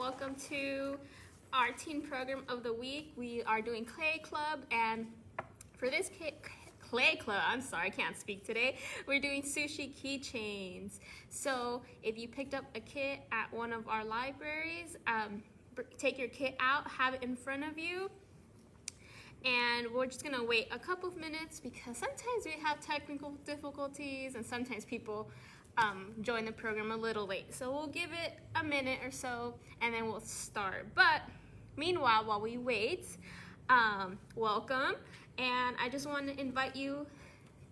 welcome to our teen program of the week. We are doing Clay Club, and for this Clay Club, I'm sorry, I can't speak today, we're doing Sushi Keychains. So if you picked up a kit at one of our libraries, take your kit out, have it in front of you, and we're just gonna wait a couple of minutes because sometimes we have technical difficulties and sometimes people join the program a little late. So we'll give it a minute or so and then we'll start. But meanwhile, while we wait, welcome. And I just want to invite you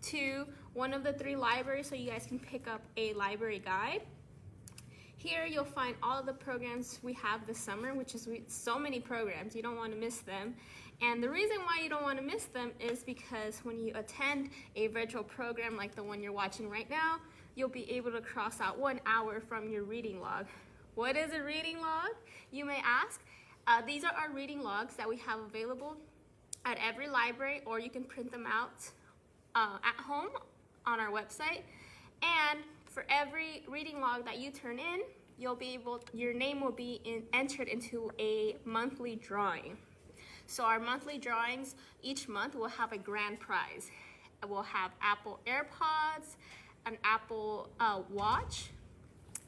to one of the 3 libraries so you guys can pick up a library guide. Here you'll find all of the programs we have this summer, which is so many programs, you don't want to miss them. And the reason why you don't want to miss them is because when you attend a virtual program like the one you're watching right now, you'll be able to cross out 1 hour from your reading log. What is a reading log, you may ask? These are our reading logs that we have available at every library, or you can print them out at home on our website. And for every reading log that you turn in, your name will be entered into a monthly drawing. So our monthly drawings each month will have a grand prize. We'll have Apple AirPods, an Apple Watch,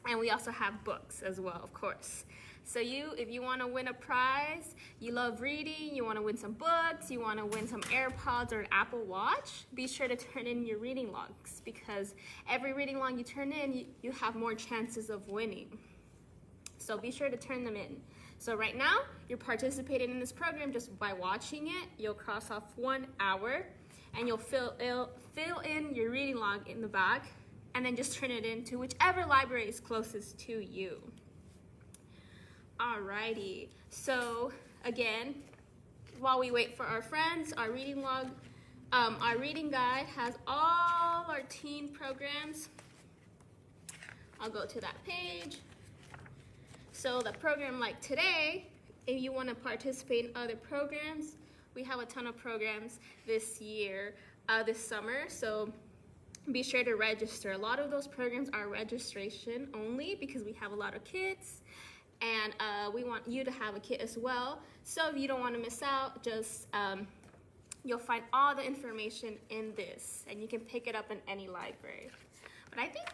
and we also have books as well, of course. So if you want to win a prize, you love reading, you want to win some books, you want to win some AirPods or an Apple Watch, be sure to turn in your reading logs, because every reading log you turn in, you have more chances of winning. So be sure to turn them in. So right now, you're participating in this program just by watching it. You'll cross off 1 hour and you'll fill in your reading log in the back and then just turn it in to whichever library is closest to you. Alrighty, so again, while we wait for our friends, our reading log, our reading guide has all our teen programs. I'll go to that page. So the program like today, if you want to participate in other programs, we have a ton of programs this year, this summer, so be sure to register. A lot of those programs are registration only because we have a lot of kids, and we want you to have a kit as well. So if you don't want to miss out, just you'll find all the information in this, and you can pick it up in any library. But I think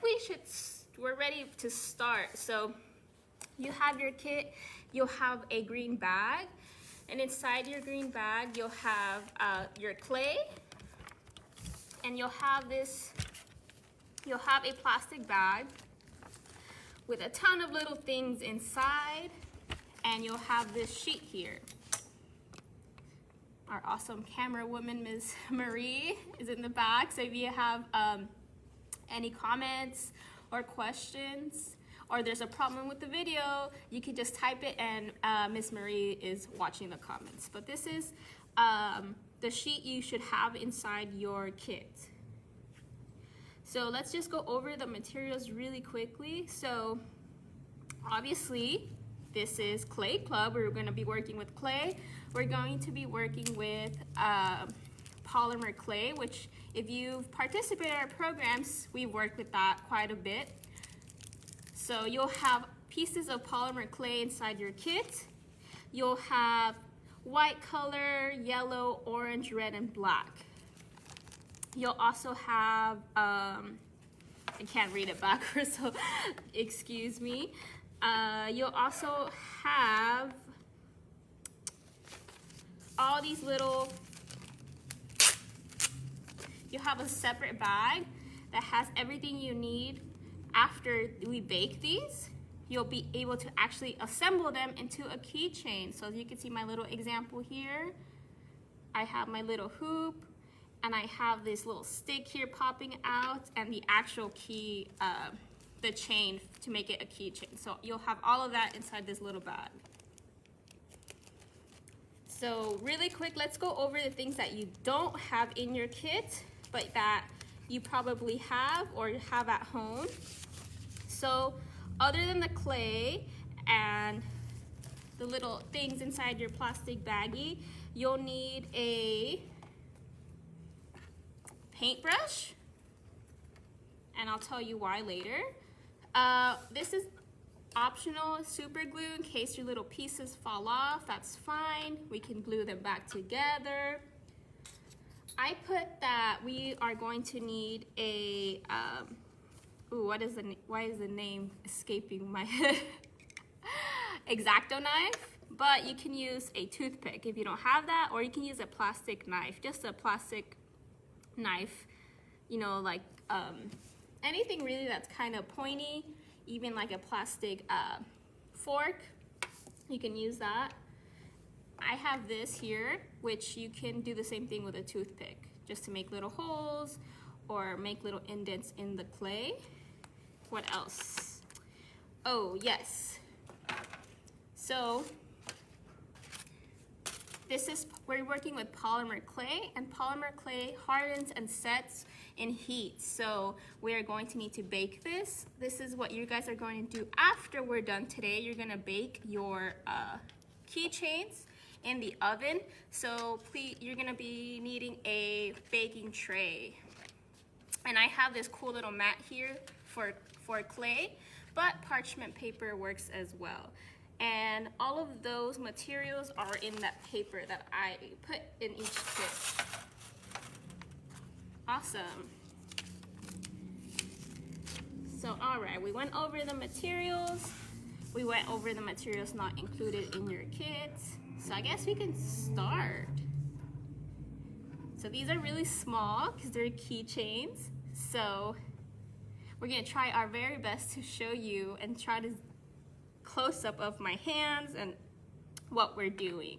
we're ready to start. So you have your kit, you'll have a green bag, and inside your green bag you'll have your clay, and you'll have a plastic bag with a ton of little things inside, and you'll have this sheet here. Our awesome camera woman, Ms. Marie, is in the back, so if you have any comments or questions, or there's a problem with the video, you can just type it and Ms. Marie is watching the comments. But this is the sheet you should have inside your kit. So let's just go over the materials really quickly. So obviously, this is Clay Club. We're going to be working with clay. We're going to be working with polymer clay, which if you've participated in our programs, we've worked with that quite a bit. So you'll have pieces of polymer clay inside your kit. You'll have white color, yellow, orange, red, and black. You'll also have, I can't read it backwards, so excuse me. You'll also have all these you'll have a separate bag that has everything you need. After we bake these, you'll be able to actually assemble them into a keychain. So as you can see my little example here, I have my little hoop, and I have this little stick here popping out, and the actual key, the chain to make it a keychain. So you'll have all of that inside this little bag. So really quick, let's go over the things that you don't have in your kit, but that you probably have or have at home. So other than the clay and the little things inside your plastic baggie, you'll need a paintbrush, and I'll tell you why later. This is optional super glue in case your little pieces fall off. That's fine. We can glue them back together. I put that we are going to need a, why is the name escaping my head? X-Acto knife, but you can use a toothpick if you don't have that, or you can use a plastic knife, just a plastic knife, you know, like anything really that's kind of pointy, even like a plastic fork, you can use that. I have this here, which you can do the same thing with a toothpick, just to make little holes or make little indents in the clay. What else? Oh, yes. So we're working with polymer clay, and polymer clay hardens and sets in heat. So we are going to need to bake this. This is what you guys are going to do after we're done today. You're gonna bake your keychains in the oven. So please, you're gonna be needing a baking tray. And I have this cool little mat here for clay, but parchment paper works as well. And all of those materials are in that paper that I put in each kit. Awesome. So, all right, we went over the materials. We went over the materials not included in your kit. So I guess we can start. So these are really small because they're keychains. So we're gonna try our very best to show you and try to close up of my hands and what we're doing.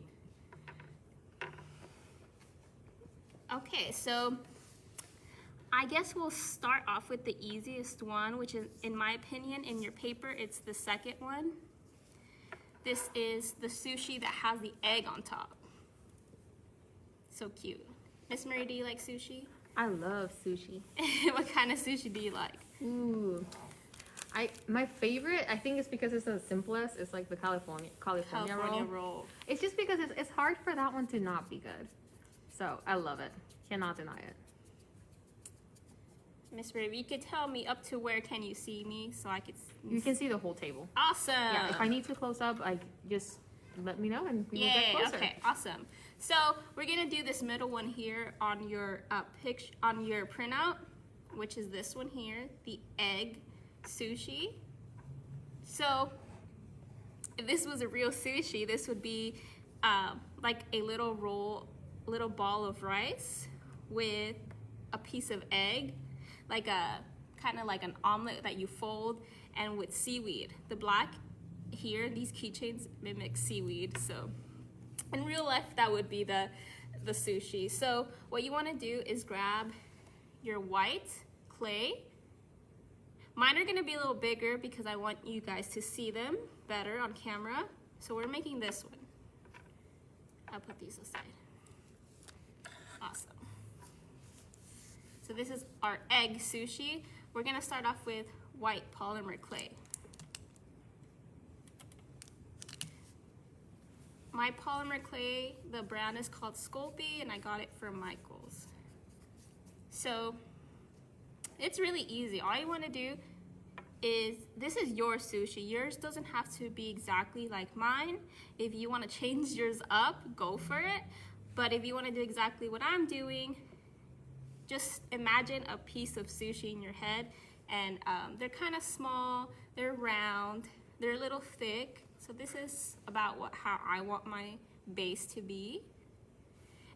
Okay, so I guess we'll start off with the easiest one, which is, in my opinion, in your paper, it's the second one. This is the sushi that has the egg on top. So cute. Miss Marie, do you like sushi? I love sushi. What kind of sushi do you like? Ooh. My favorite, I think it's because it's the simplest, it's like the California roll. It's just because it's hard for that one to not be good. So I love it. Cannot deny it. Miss Marie, you could tell me up to where can you see me so I could... You can see the whole table. Awesome. Yeah, if I need to close up, I just let me know and we will get closer. Okay, awesome. So we're gonna do this middle one here on your on your printout, which is this one here, the egg sushi. So if this was a real sushi, this would be like a little ball of rice with a piece of egg, like a kind of like an omelet that you fold, and with seaweed. The black here, these keychains mimic seaweed, so in real life that would be the sushi. So what you want to do is grab your white clay. Mine are going to be a little bigger because I want you guys to see them better on camera. So we're making this one. I'll put these aside. Awesome. So this is our egg sushi. We're gonna start off with white polymer clay. My polymer clay, the brand is called Sculpey, and I got it from Michael's. So it's really easy. All you wanna do is, this is your sushi. Yours doesn't have to be exactly like mine. If you wanna change yours up, go for it. But if you wanna do exactly what I'm doing, just imagine a piece of sushi in your head, and they're kind of small, they're round, they're a little thick. So this is about how I want my base to be.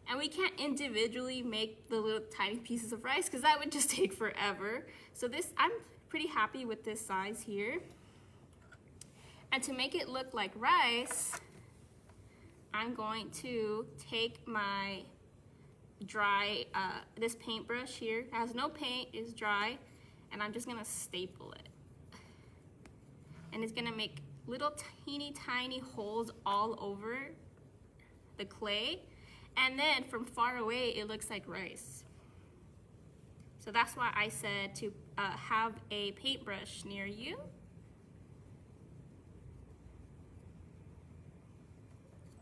And we can't individually make the little tiny pieces of rice because that would just take forever. So this, I'm pretty happy with this size here. And to make it look like rice, I'm going to take my dry, this paintbrush here, it has no paint, it's dry, and I'm just gonna staple it. And it's gonna make little teeny tiny holes all over the clay, and then from far away it looks like rice. So that's why I said to have a paintbrush near you.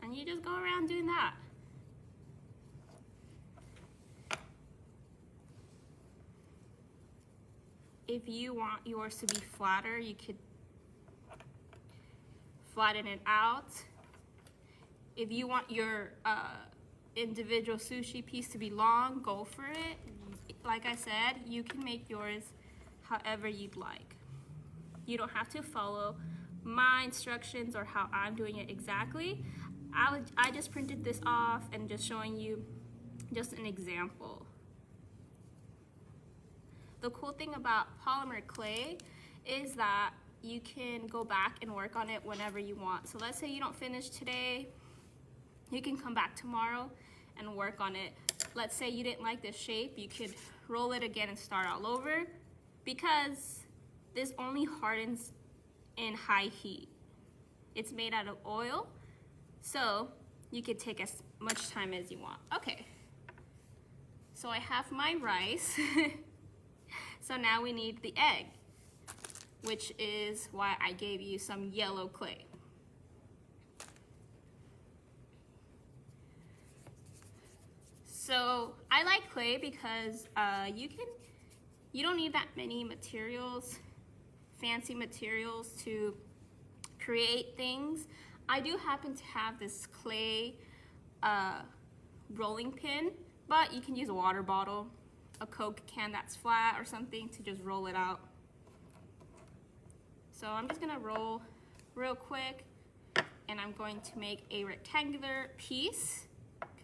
And you just go around doing that. If you want yours to be flatter, you could flatten it out. If you want your individual sushi piece to be long, go for it. Like I said, you can make yours however you'd like. You don't have to follow my instructions or how I'm doing it exactly. I just printed this off and just showing you just an example. The cool thing about polymer clay is that you can go back and work on it whenever you want. So let's say you don't finish today, you can come back tomorrow and work on it. Let's say you didn't like this shape, you could roll it again and start all over, because this only hardens in high heat. It's made out of oil, so you can take as much time as you want. Okay, so I have my rice. So now we need the egg, which is why I gave you some yellow clay. So I like clay because you don't need that many materials, fancy materials to create things. I do happen to have this clay rolling pin, but you can use a water bottle, a Coke can that's flat or something to just roll it out. So I'm just gonna roll real quick, and I'm going to make a rectangular piece.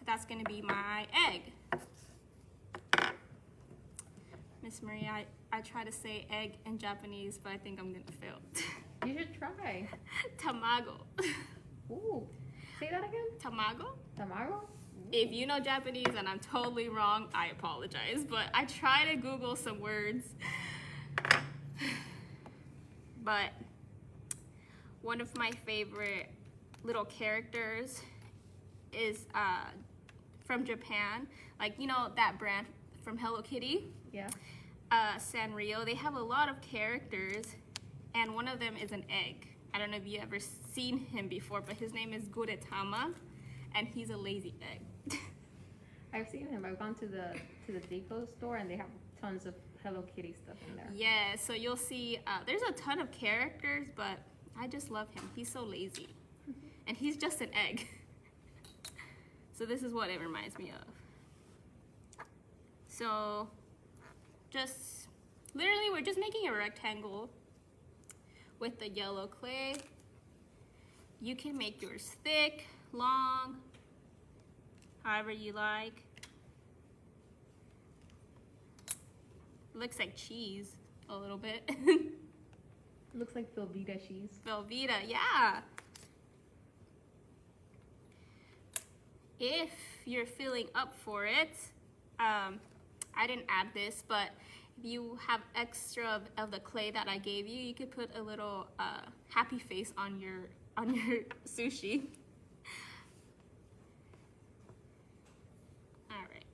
That's gonna be my egg. Miss Marie, I try to say egg in Japanese, but I think I'm gonna fail. You should try. Tamago. Ooh, say that again? Tamago? Tamago? If you know Japanese and I'm totally wrong, I apologize, but I try to Google some words. But one of my favorite little characters is from Japan. Like, you know that brand from Hello Kitty? Yeah. Sanrio. They have a lot of characters, and one of them is an egg. I don't know if you ever seen him before, but his name is Gudetama, and he's a lazy egg. I've seen him. I've gone to the Deco store, and they have tons of Hello Kitty stuff in there. Yeah, so you'll see there's a ton of characters, but I just love him. He's so lazy, and he's just an egg. So this is what it reminds me of. So just literally, we're just making a rectangle with the yellow clay. You can make yours thick, long, however you like. Looks like cheese a little bit. Looks like Velveeta cheese. Velveeta, yeah. If you're feeling up for it, I didn't add this, but if you have extra of the clay that I gave you, you could put a little happy face on your sushi. All right.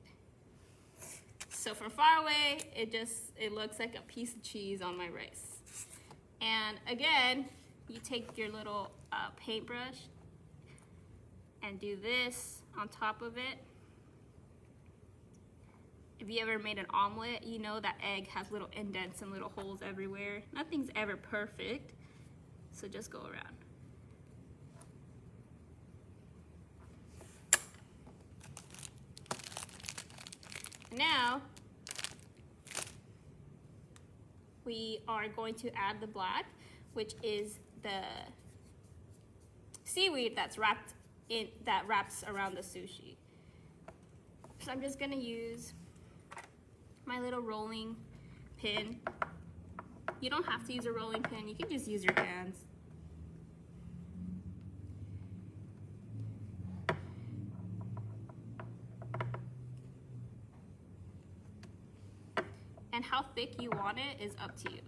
So from far away, it looks like a piece of cheese on my rice. And again, you take your little paintbrush and do this on top of it. If you ever made an omelet, you know that egg has little indents and little holes everywhere. Nothing's ever perfect, so just go around. Now, we are going to add the black, which is the seaweed that wraps around the sushi. So I'm just gonna use my little rolling pin. You don't have to use a rolling pin, you can just use your hands. And how thick you want it is up to you.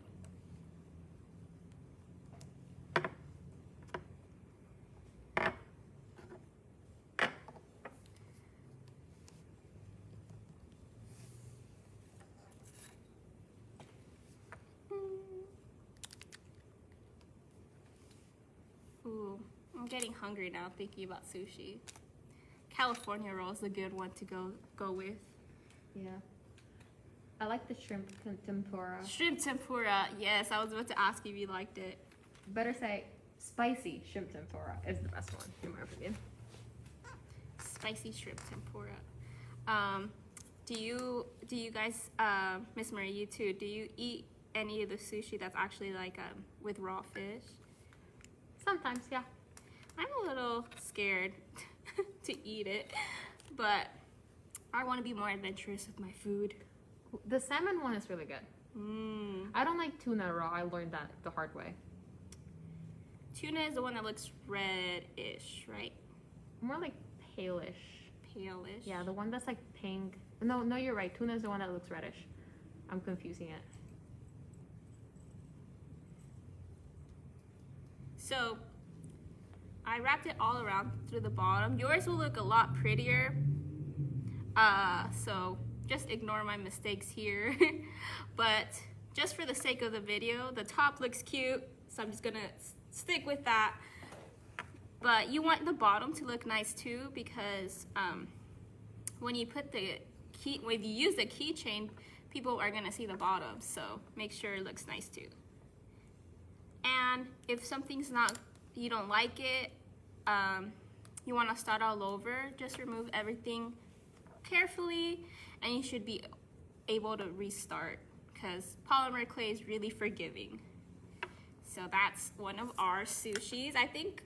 Ooh, I'm getting hungry now thinking about sushi. California roll is a good one to go with. Yeah. I like the shrimp tempura. Shrimp tempura, yes. I was about to ask you if you liked it. Better say spicy shrimp tempura is the best one, in my opinion. Spicy shrimp tempura. Do you guys, Miss Marie, you too, do you eat any of the sushi that's actually like with raw fish? Sometimes, yeah. I'm a little scared to eat it, but I want to be more adventurous with my food. The salmon one is really good. I don't like tuna raw. I learned that the hard way. Tuna is the one that looks red-ish, right? More like palish. Palish? Yeah, the one that's like pink. No, you're right. Tuna is the one that looks reddish. I'm confusing it. So, I wrapped it all around through the bottom. Yours will look a lot prettier. So just ignore my mistakes here. But just for the sake of the video, the top looks cute, so I'm just gonna stick with that. But you want the bottom to look nice too, because when you use the keychain, people are gonna see the bottom, so make sure it looks nice too. And if something's you don't like it, you want to start all over, just remove everything carefully and you should be able to restart, because polymer clay is really forgiving. So that's one of our sushis. I think,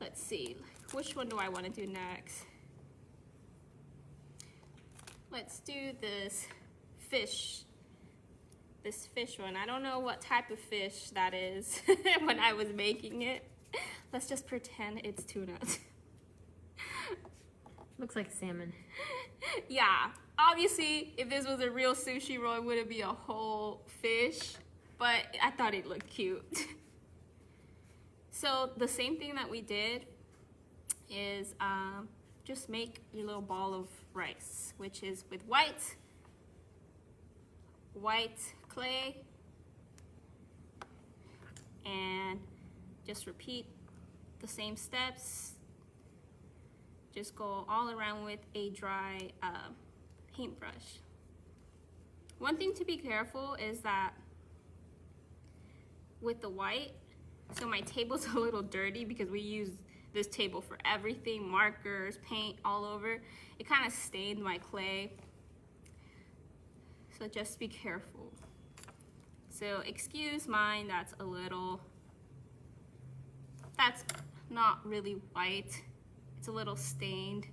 let's see, which one do I want to do next? Let's do this fish one. I don't know what type of fish that is when I was making it. Let's just pretend it's tuna. Looks like salmon. Yeah, obviously if this was a real sushi roll, it wouldn't be a whole fish, but I thought it looked cute. So the same thing that we did is just make your little ball of rice, which is with white clay, and just repeat the same steps. Just go all around with a dry paintbrush. One thing to be careful is that with the white, so my table's a little dirty because we use this table for everything, markers, paint all over. It kind of stained my clay. So just be careful. So excuse mine, that's not really white. It's a little stained.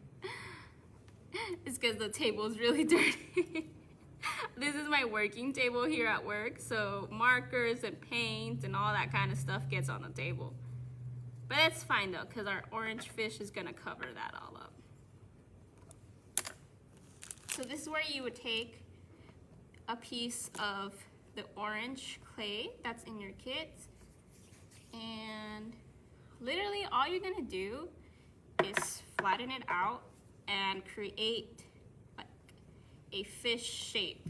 It's because the table is really dirty. This is my working table here at work, so markers and paint and all that kind of stuff gets on the table. But it's fine though, because our orange fish is gonna cover that all up. So this is where you would take a piece of the orange clay that's in your kit, and literally all you're gonna do is flatten it out and create like a fish shape.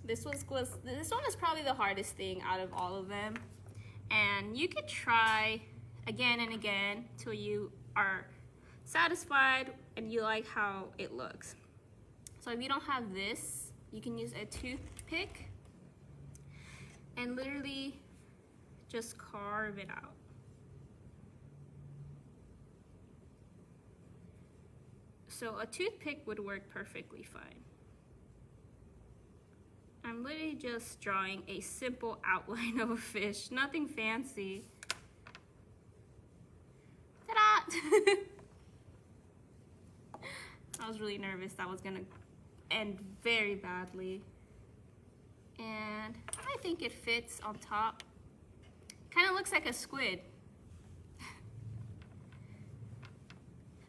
This one is probably the hardest thing out of all of them, and you could try again and again till you are satisfied and you like how it looks. So if you don't have this, you can use a toothpick and literally just carve it out. So a toothpick would work perfectly fine. I'm literally just drawing a simple outline of a fish, nothing fancy. Ta-da! I was really nervous that was gonna end very badly. And I think it fits on top. Kind of looks like a squid.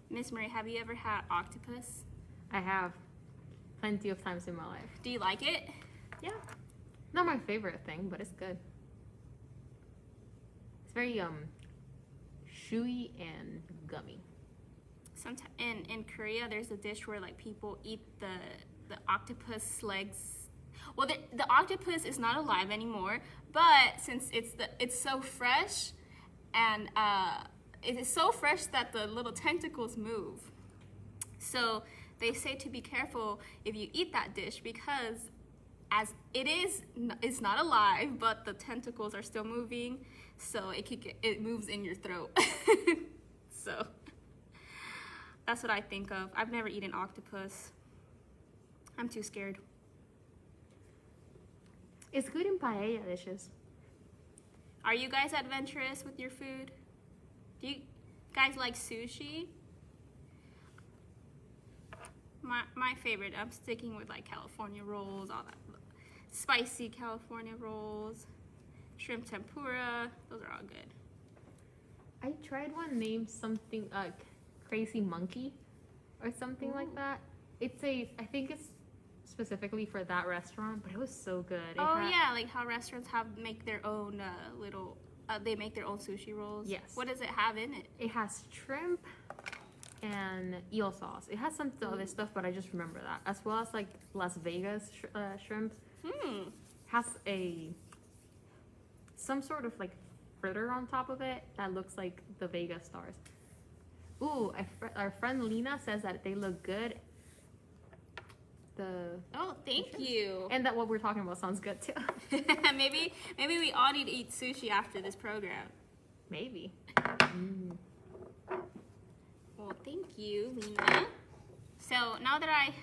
Miss Marie, have you ever had octopus? I have plenty of times in my life. Do you like it? Yeah. Not my favorite thing, but it's good. It's very chewy and gummy. Sometimes in Korea, there's a dish where like people eat the octopus legs. Well, the octopus is not alive anymore, but since it's so fresh, and it is so fresh that the little tentacles move. So they say to be careful if you eat that dish because as it's not alive, but the tentacles are still moving, so it moves in your throat. So that's what I think of. I've never eaten octopus. I'm too scared. It's good in paella dishes. Are you guys adventurous with your food? Do you guys like sushi? My favorite, I'm sticking with like California rolls, all that. Spicy California rolls, shrimp tempura, those are all good. I tried one named something, Crazy Monkey or something like that. I think it's specifically for that restaurant, but it was so good. Yeah, like how restaurants make their own they make their own sushi rolls. Yes. What does it have in it? It has shrimp and eel sauce. It has some other stuff, but I just remember that. As well as like Las Vegas shrimp. Has some sort of like fritter on top of it that looks like the Vegas stars. Ooh, our friend Lena says that they look good. Thank you. And that what we're talking about sounds good too. maybe we all need to eat sushi after this program. Maybe. Well, thank you, Lena. So now that I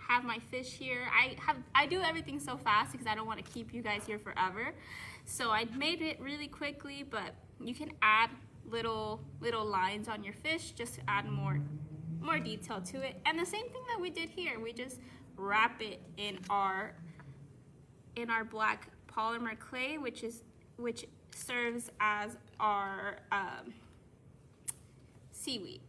have my fish here, I do everything so fast because I don't want to keep you guys here forever. So I made it really quickly, but you can add little lines on your fish just to add more detail to it. And the same thing that we did here, we just wrap it in our black polymer clay, which serves as our seaweed.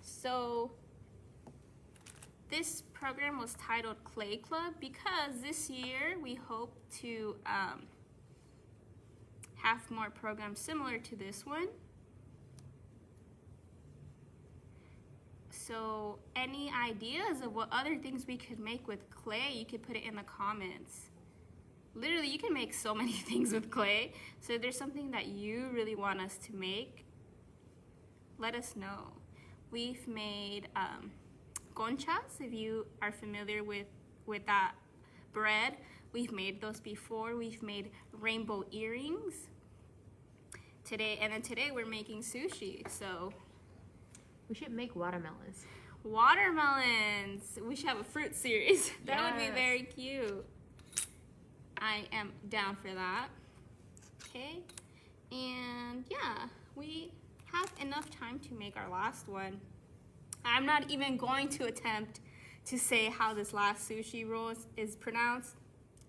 So this program was titled Clay Club because this year we hope to have more programs similar to this one. So any ideas of what other things we could make with clay, you could put it in the comments. Literally, you can make so many things with clay. So if there's something that you really want us to make, let us know. We've made conchas, if you are familiar with that bread. We've made those before. We've made rainbow earrings today, and then today we're making sushi. So we should make watermelons. Watermelons. We should have a fruit series. That would be very cute. I am down for that. Okay, and yeah, we have enough time to make our last one. I'm not even going to attempt to say how this last sushi roll is pronounced.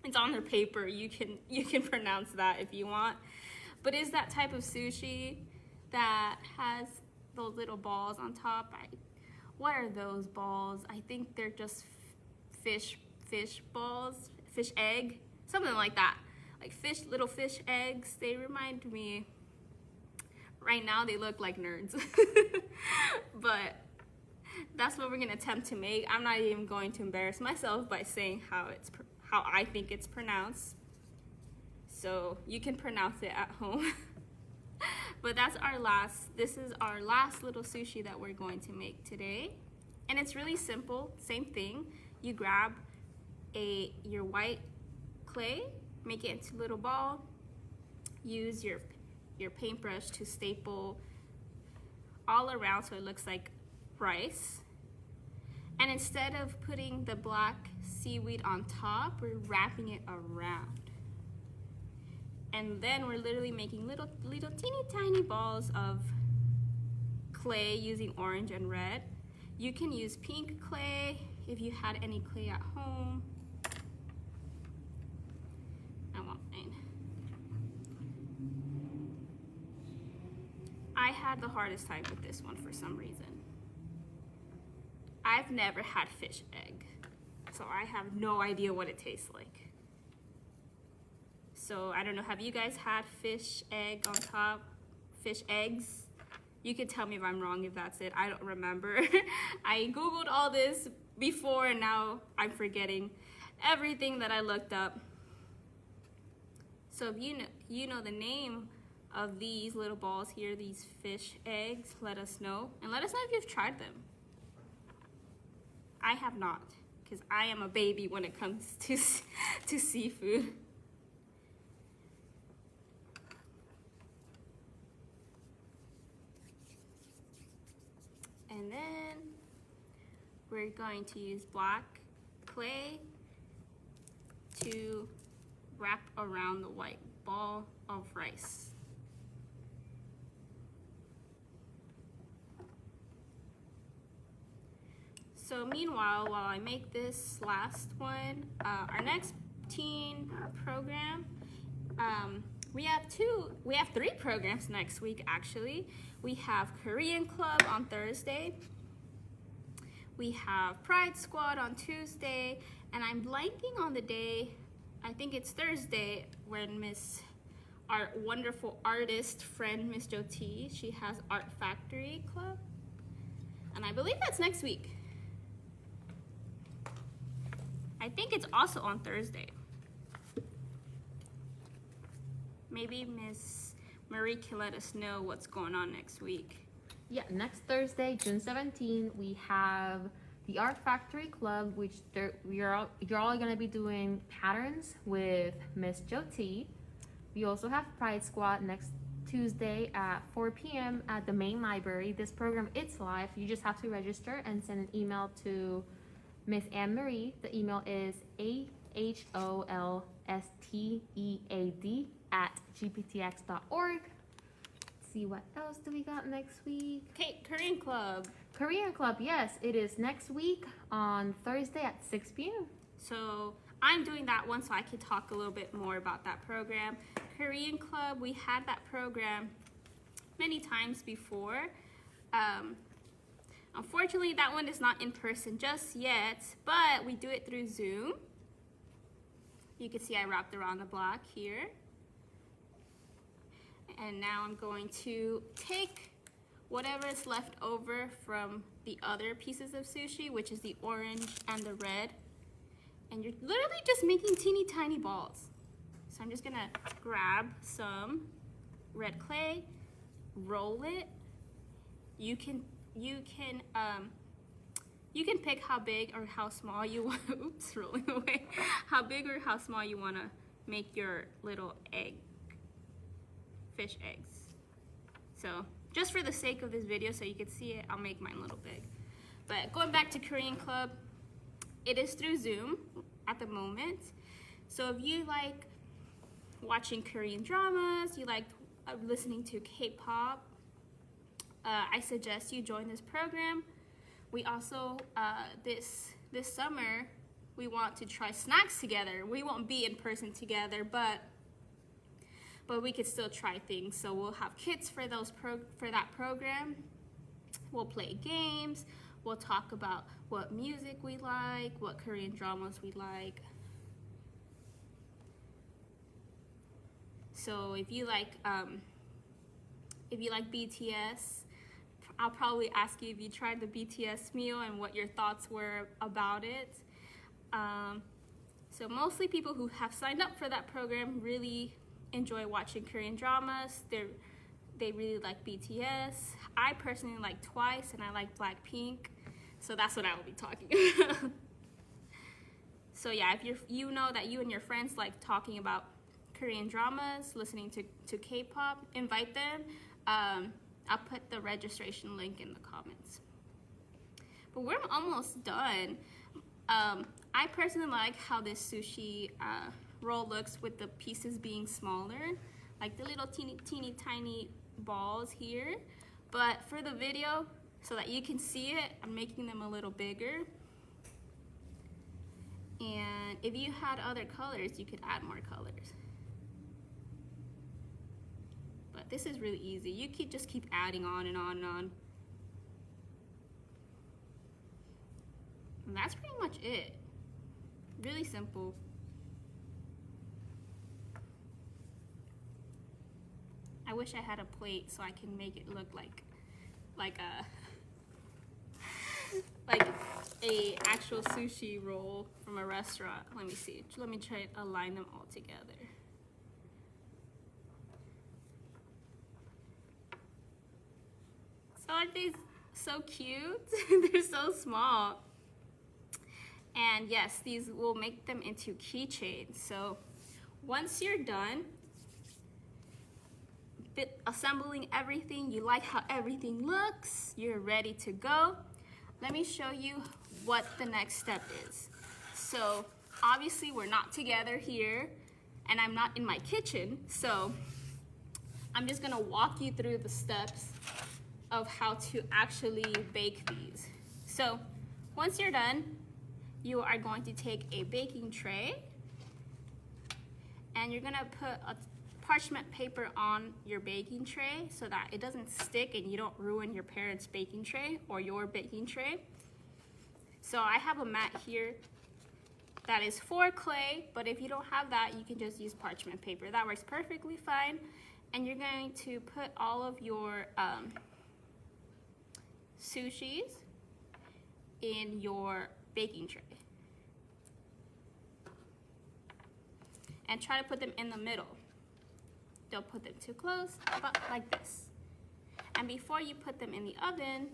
It's on their paper. You can pronounce that if you want. But it's that type of sushi that has those little balls on top. What are those balls? I think they're just fish balls, fish egg, something like that. Like little fish eggs. They remind me. Right now they look like nerds, but that's what we're gonna attempt to make. I'm not even going to embarrass myself by saying how I think it's pronounced. So you can pronounce it at home. But this is our last little sushi that we're going to make today. And it's really simple, same thing. You grab your white clay, make it into a little ball, use your paintbrush to staple all around so it looks like rice. And instead of putting the black seaweed on top, we're wrapping it around. And then we're literally making little teeny tiny balls of clay using orange and red. You can use pink clay if you had any clay at home. I want mine. I had the hardest time with this one for some reason. I've never had fish egg, so I have no idea what it tastes like. So I don't know, have you guys had fish egg on top? Fish eggs? You could tell me if I'm wrong if that's it. I don't remember. I Googled all this before and now I'm forgetting everything that I looked up. So if you know the name of these little balls here, these fish eggs, let us know. And let us know if you've tried them. I have not, because I am a baby when it comes to seafood. And then we're going to use black clay to wrap around the white ball of rice. So meanwhile, while I make this last one, our next teen program, we have three programs next week actually. We have Korean Club on Thursday. We have Pride Squad on Tuesday, and I'm blanking on the day, I think it's Thursday, when our wonderful artist friend, Miss Jyoti, she has Art Factory Club. And I believe that's next week. I think it's also on Thursday. Maybe Miss Marie can let us know what's going on next week. Yeah, next Thursday, June 17, we have the Art Factory Club, which you're all going to be doing patterns with Miss Jyoti. We also have Pride Squad next Tuesday at 4 p.m. at the main library. This program, it's live. You just have to register and send an email to Miss Anne Marie. The email is aholstead@gptx.org. See what else do we got next week. Okay, Korean Club. Korean Club, yes, it is next week on Thursday at 6 p.m. So I'm doing that one so I can talk a little bit more about that program. Korean Club, we had that program many times before. Unfortunately, that one is not in person just yet, but we do it through Zoom. You can see I wrapped around the block here. And now I'm going to take whatever is left over from the other pieces of sushi, which is the orange and the red. And you're literally just making teeny tiny balls. So I'm just gonna grab some red clay, roll it. You can pick how big or how small you want. Oops, rolling away. How big or how small you want to make your little fish eggs. So just for the sake of this video, so you can see it, I'll make mine a little big. But going back to Korean Club, it is through Zoom at the moment. So if you like watching Korean dramas, you like listening to K-pop, I suggest you join this program. We also, this summer, we want to try snacks together. We won't be in person together, but we could still try things. So we'll have kits for that program. We'll play games. We'll talk about what music we like, what Korean dramas we like. So if you like BTS, I'll probably ask you if you tried the BTS meal and what your thoughts were about it. So mostly people who have signed up for that program really enjoy watching Korean dramas. They really like BTS. I personally like Twice and I like Blackpink. So that's what I will be talking about. So yeah, if you know that you and your friends like talking about Korean dramas, listening to K-pop, invite them. I'll put the registration link in the comments. But we're almost done. I personally like how this sushi roll looks with the pieces being smaller, like the little teeny tiny balls here. But for the video, so that you can see it, I'm making them a little bigger. And if you had other colors, you could add more colors. But this is really easy. You just keep adding on and on and on. And that's pretty much it. Really simple. I wish I had a plate so I can make it look like a actual sushi roll from a restaurant. Let me see. Let me try to align them all together. aren't they so cute? They're so small. And yes, these will make them into keychains. So once you're done assembling everything, you like how everything looks, you're ready to go, let me show you what the next step is. So obviously we're not together here and I'm not in my kitchen, so I'm just gonna walk you through the steps of how to actually bake these. So once you're done, you are going to take a baking tray and you're gonna put a parchment paper on your baking tray so that it doesn't stick and you don't ruin your parents' baking tray or your baking tray. So I have a mat here that is for clay, but if you don't have that, you can just use parchment paper. That works perfectly fine. And you're going to put all of your sushis in your baking tray. And try to put them in the middle. Don't put them too close, but like this. And before you put them in the oven,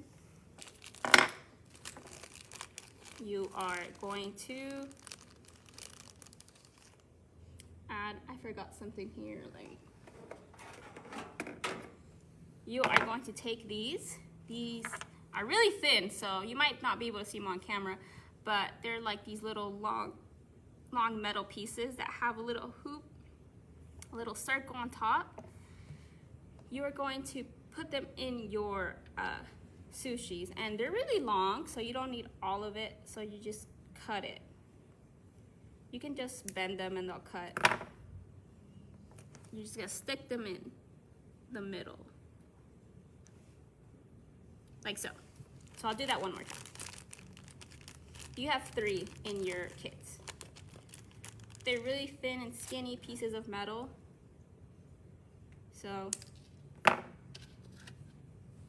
you are going to add, I forgot something here, you are going to take these. These are really thin, so you might not be able to see them on camera, but they're like these little long metal pieces that have a little hoop, a little circle on top. You are going to put them in your sushis, and they're really long, so you don't need all of it, so you just cut it. You can just bend them and they'll cut. You're just gonna stick them in the middle. Like so. So I'll do that one more time. You have 3 in your kits. They're really thin and skinny pieces of metal. So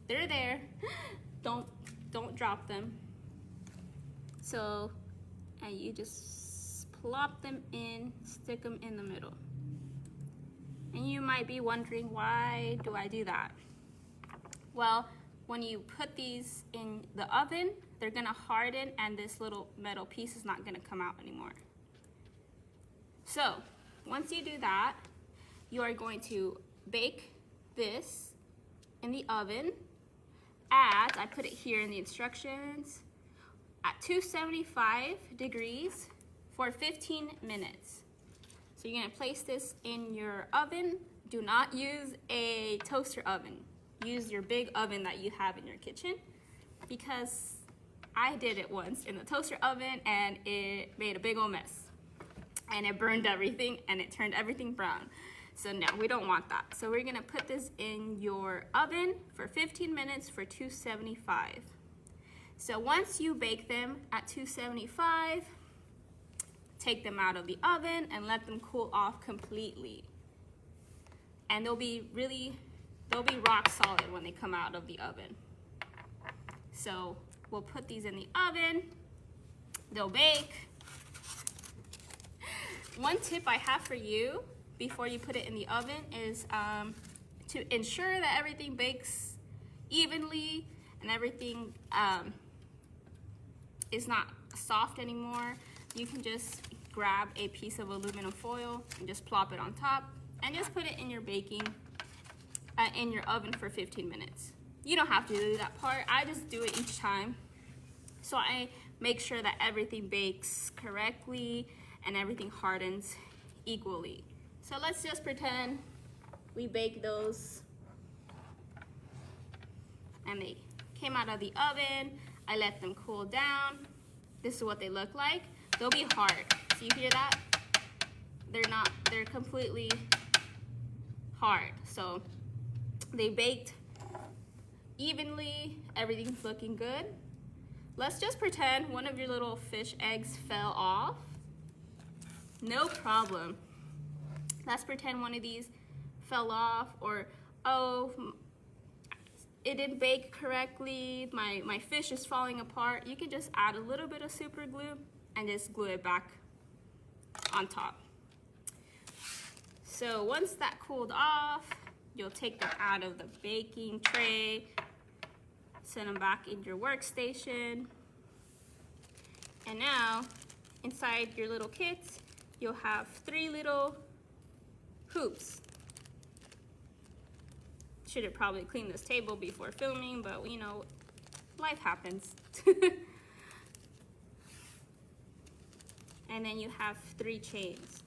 they're there. Don't drop them. So, and you just plop them in, stick them in the middle. And you might be wondering, why do I do that? Well, when you put these in the oven, they're gonna harden and this little metal piece is not gonna come out anymore. So, once you do that, you are going to bake this in the oven at, I put it here in the instructions, at 275 degrees for 15 minutes. So you're gonna place this in your oven. Do not use a toaster oven. Use your big oven that you have in your kitchen, because I did it once in the toaster oven and it made a big old mess. And it burned everything and it turned everything brown. So no, we don't want that. So we're gonna put this in your oven for 15 minutes for 275. So once you bake them at 275, take them out of the oven and let them cool off completely. And they'll be rock solid when they come out of the oven. So we'll put these in the oven, they'll bake. One tip I have for you before you put it in the oven is to ensure that everything bakes evenly and everything is not soft anymore. You can just grab a piece of aluminum foil and just plop it on top and just put it in your in your oven for 15 minutes. You don't have to do that part. I just do it each time. So I make sure that everything bakes correctly and everything hardens equally. So let's just pretend we bake those and they came out of the oven. I let them cool down. This is what they look like. They'll be hard. So you hear that? They're completely hard. So they baked evenly, everything's looking good. Let's just pretend one of your little fish eggs fell off. No problem. Let's pretend one of these fell off, or oh, it didn't bake correctly, my fish is falling apart. You can just add a little bit of super glue and just glue it back on top. So once that cooled off, you'll take them out of the baking tray Set them back in your workstation. And now, inside your little kits, you'll have 3 little hoops. Should have probably cleaned this table before filming, but you know, life happens. And then you have 3 chains.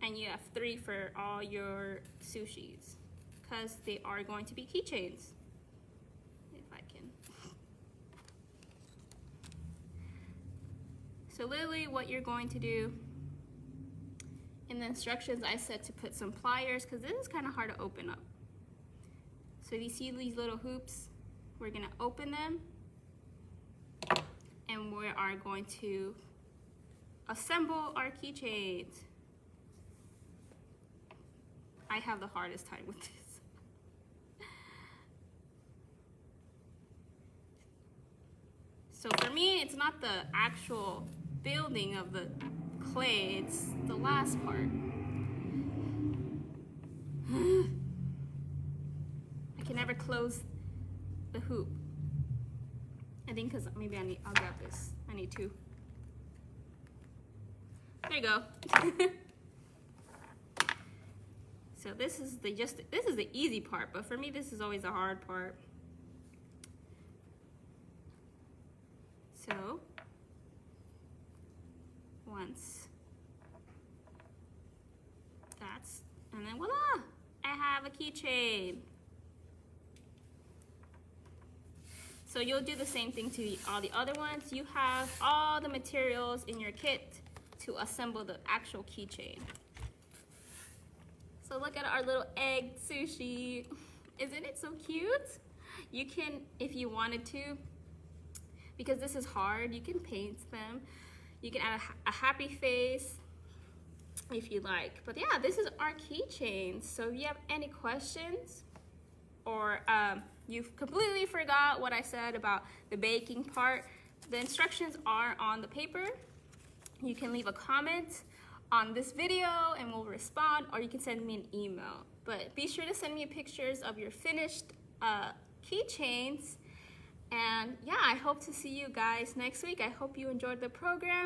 And you have 3 for all your sushis, because they are going to be keychains. If I can. So literally what you're going to do, in the instructions I said to put some pliers, because this is kind of hard to open up. So if you see these little hoops, we're gonna open them, and we are going to assemble our keychains. I have the hardest time with this. So for me, it's not the actual building of the clay, it's the last part. I can never close the hoop. I think because maybe I'll grab this. I need 2. There you go. So this is the easy part, but for me this is always the hard part. So once that's, and then voila, I have a keychain. So you'll do the same thing to all the other ones. You have all the materials in your kit to assemble the actual keychain. So look at our little egg sushi. Isn't it so cute? You can, if you wanted to, because this is hard, you can paint them. You can add a happy face if you like. But yeah, this is our keychains. So if you have any questions, or you've completely forgot what I said about the baking part, the instructions are on the paper. You can leave a comment on this video and we'll respond, or you can send me an email. But be sure to send me pictures of your finished keychains. And yeah, I hope to see you guys next week. I hope you enjoyed the program.